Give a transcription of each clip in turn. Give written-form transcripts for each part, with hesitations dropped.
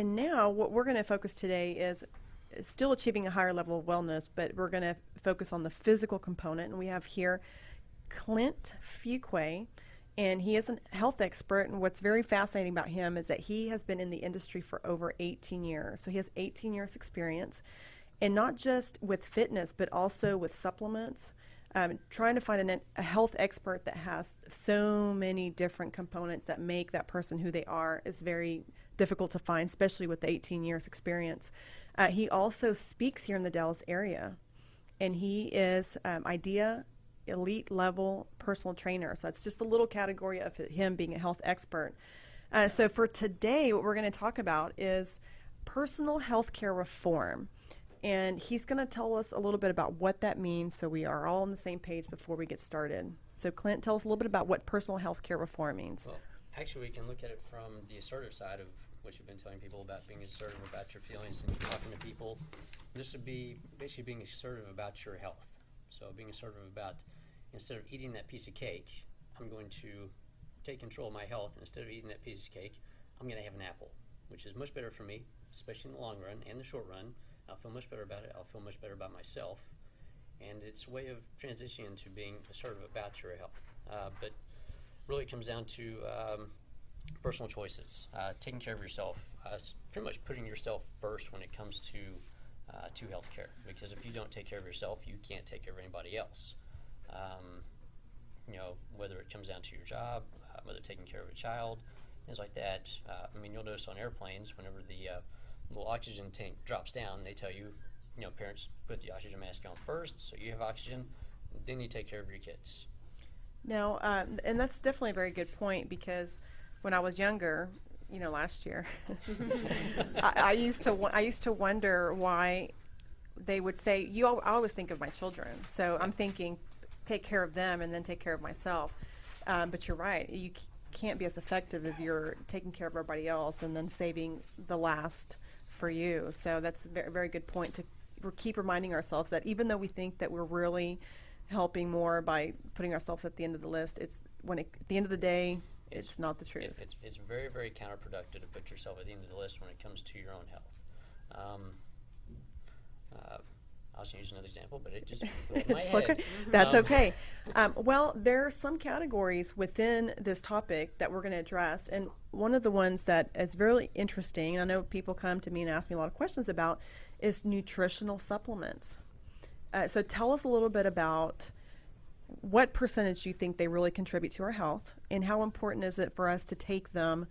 And now what we're going to focus today is still achieving a higher level of wellness, but we're going to focus on the physical component. And we have here Clint Fuqua, and he is a health expert. And what's very fascinating about him is that he has been in the industry for over 18 years. So he has 18 years experience, and not just with fitness, but also with supplements. Trying to find a health expert that has so many different components that make that person who they are is very difficult to find, especially with the 18 years experience. He also speaks here in the Dallas area, and he is IDEA elite level personal trainer. So that's just a little category of him being a health expert. So for today, what we're going to talk about is personal health care reform. And he's going to tell us a little bit about what that means so we are all on the same page before we get started. So Clint, tell us a little bit about what personal health care reform means. Well, actually, we can look at it from the assertive side of what you've been telling people about being assertive about your feelings and talking to people. This would be basically being assertive about your health. So being assertive about, instead of eating that piece of cake, I'm going to take control of my health. And instead of eating that piece of cake, I'm going to have an apple, which is much better for me, especially in the long run and the short run. I'll feel much better about it. I'll feel much better about myself. And it's a way of transitioning to being assertive about your health. But really it comes down to personal choices, taking care of yourself, pretty much putting yourself first when it comes to health care. Because if you don't take care of yourself, you can't take care of anybody else. You know, whether it comes down to your job, whether taking care of a child, things like that. I mean, you'll notice on airplanes, whenever the little oxygen tank drops down, they tell you, you know, parents put the oxygen mask on first, so you have oxygen, then you take care of your kids. Now, and that's definitely a very good point, because when I was younger, you know, last year, I used to wonder why they would say, I always think of my children, so I'm thinking, take care of them and then take care of myself. But you're right, you can't be as effective if you're taking care of everybody else and then saving the last for you. So that's a very, very good point to keep reminding ourselves that even though we think that we're really helping more by putting ourselves at the end of the list, it's at the end of the day, it's not the truth. It's very, very counterproductive to put yourself at the end of the list when it comes to your own health. I was going to use another example, but it just went in my head. Okay. That's okay. Well, there are some categories within this topic that we're going to address, and one of the ones that is really interesting, and I know people come to me and ask me a lot of questions about, is nutritional supplements. So tell us a little bit about what percentage you think they really contribute to our health, and how important is it for us to take them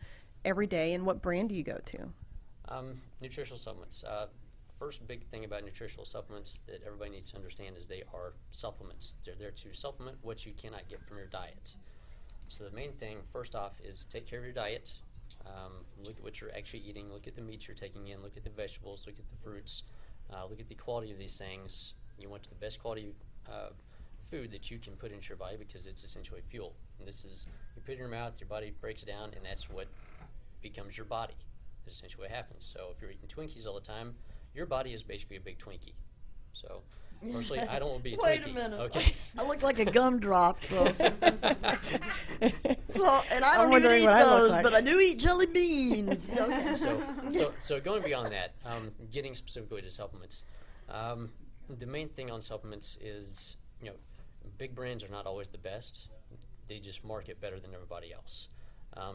every day, and what brand do you go to? Nutritional supplements. First big thing about nutritional supplements that everybody needs to understand is they are supplements. They're there to supplement what you cannot get from your diet. So the main thing, first off, is take care of your diet. Look at what you're actually eating. Look at the meats you're taking in. Look at the vegetables. Look at the fruits. Look at the quality of these things. You want the best quality food that you can put into your body, because it's essentially fuel. And this is, you put it in your mouth, your body breaks it down, and that's what becomes your body. That's essentially what happens. So if you're eating Twinkies all the time, your body is basically a big Twinkie. So, personally, I don't want to be a Twinkie. Wait a minute. Okay. I look like a gumdrop, so. Well, and I don't even eat those, like. But I do eat jelly beans. Okay. So going beyond that, getting specifically to supplements, the main thing on supplements is, you know, big brands are not always the best. They just market better than everybody else.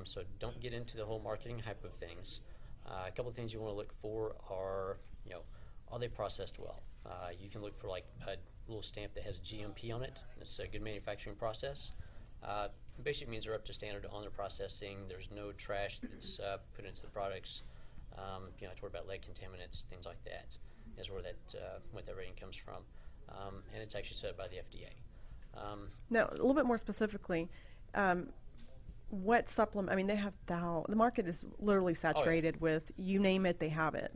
So don't get into the whole marketing hype of things. A couple of things you want to look for are, you know, are they processed well? You can look for like a little stamp that has GMP on it. It's a good manufacturing process. Basically means they're up to standard on their processing. There's no trash that's put into the products. You know, to worry about lead contaminants, things like that, is where what that rating comes from. And it's actually set up by the FDA. Now, a little bit more specifically, what supplement? I mean, they have the market is literally saturated with, you name it, they have it.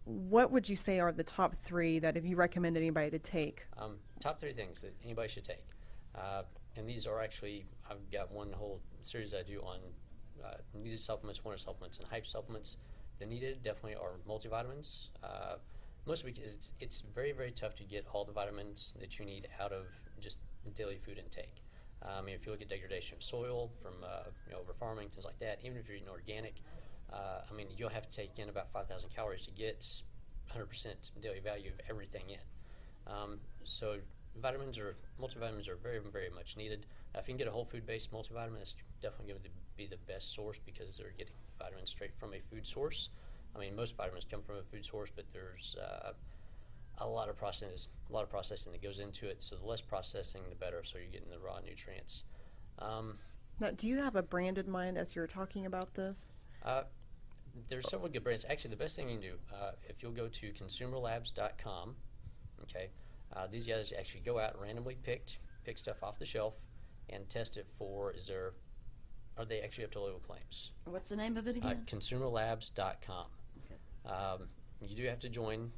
What would you say are the top three that if you recommend anybody to take? Top three things that anybody should take. And these are actually, I've got one whole series I do on needed supplements, wanted supplements, and hype supplements. The needed definitely are multivitamins. Mostly because it's very, very tough to get all the vitamins that you need out of just daily food intake. I mean, if you look at degradation of soil from you know, over farming, things like that, even if you're eating organic, I mean, you'll have to take in about 5,000 calories to get 100% daily value of everything in. So multivitamins are very, very much needed. If you can get a whole food-based multivitamin, that's definitely going to be the best source because they're getting vitamins straight from a food source. I mean, most vitamins come from a food source, but there's a lot of processing that goes into it. So the less processing, the better. So you're getting the raw nutrients. Now, do you have a brand in mind as you're talking about this? There's several good brands. Actually, the best thing you can do, if you'll go to consumerlabs.com, okay, these guys actually go out and randomly pick stuff off the shelf and test it for are they actually up to label claims. What's the name of it again? Consumerlabs.com. Okay. You do have to join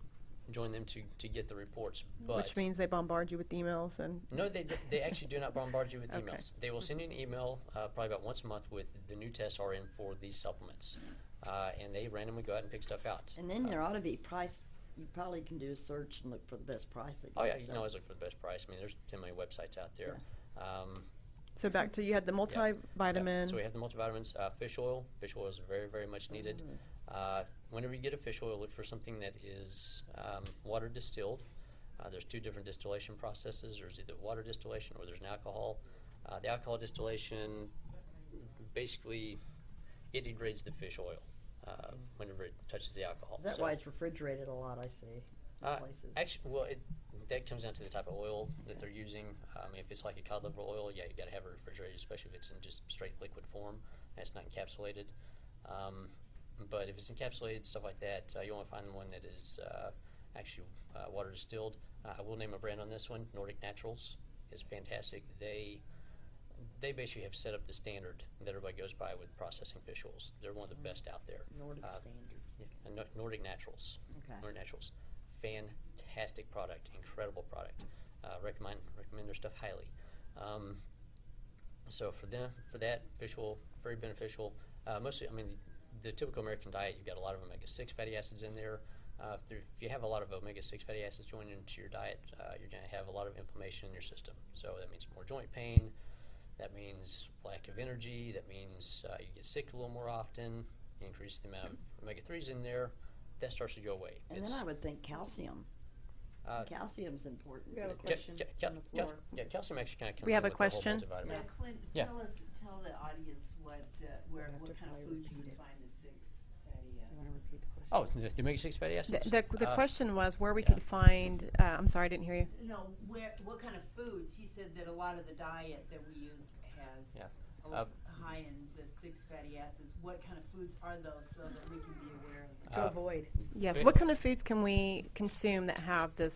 them to get the reports. But Which means they bombard you with emails and... No, they actually do not bombard you with Okay. emails. They will send you an email probably about once a month with the new tests are in for these supplements. And they randomly go out and pick stuff out. And then there ought to be price. You probably can do a search and look for the best price. Oh yeah, you can always look for the best price. I mean, there's 10 million websites out there. Yeah. So back to, you had the multivitamin. Yeah. So we have the multivitamins. Fish oil. Fish oil is very, very much needed. Whenever you get a fish oil, look for something that is water distilled. There's two different distillation processes. There's either water distillation or there's an alcohol. The alcohol distillation, basically, it degrades the fish oil whenever it touches the alcohol. Is that why it's refrigerated a lot, I see, in places? Actually, well, that comes down to the type of oil that they're using. I mean, if it's like a cod liver oil, yeah, you got to have it refrigerated, especially if it's in just straight liquid form and it's not encapsulated. But if it's encapsulated, stuff like that, you want to find the one that is actually water distilled. I will name a brand on this one. Nordic Naturals is fantastic. They basically have set up the standard that everybody goes by with processing fish oils. They're one of the best out there. Nordic standards. Yeah, Nordic Naturals. Okay. Nordic Naturals. Fantastic product. Incredible product. Recommend their stuff highly. So for that, fish oil, very beneficial. Mostly, I mean, the typical American diet, you've got a lot of omega-6 fatty acids in there. If you have a lot of omega-6 fatty acids going into your diet, you're going to have a lot of inflammation in your system. So that means more joint pain. That means lack of energy. That means you get sick a little more often. You increase the amount of omega-3s in there. That starts to go away. And then I would think calcium. Calcium's important. We have a question on the floor. Yeah, calcium actually kind of comes We have in a with the whole question? multivitamin. Yeah, Clint, Yeah. tell the audience what kind of foods you would find the 6 fatty You want to repeat the question? Oh, the omega-6 fatty acids? The question was where we yeah. could find, I'm sorry, I didn't hear you. No, what kind of foods? He said that a lot of the diet that we use has high in the 6 fatty acids. What kind of foods are those so that we can be aware of them? To avoid. Yes, Ba- what kind of foods can we consume that have this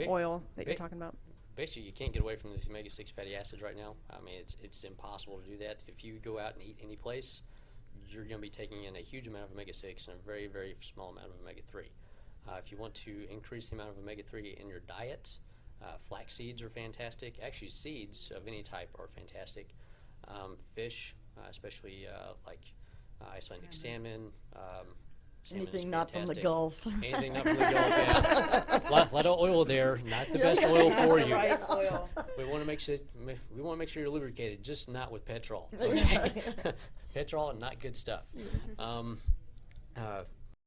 oil that you're talking about? Basically, you can't get away from the omega-6 fatty acids right now. I mean, it's impossible to do that. If you go out and eat any place, you're going to be taking in a huge amount of omega-6 and a very, very small amount of omega-3. If you want to increase the amount of omega-3 in your diet, flax seeds are fantastic. Actually, seeds of any type are fantastic. Fish, especially like Icelandic salmon. Salmon Anything is not from the fantastic. Gulf. Anything not from the Gulf, yeah. lot of oil there, not the best oil for you. Right oil. We want to make sure you're lubricated, just not with petrol. Okay? Petrol and not good stuff.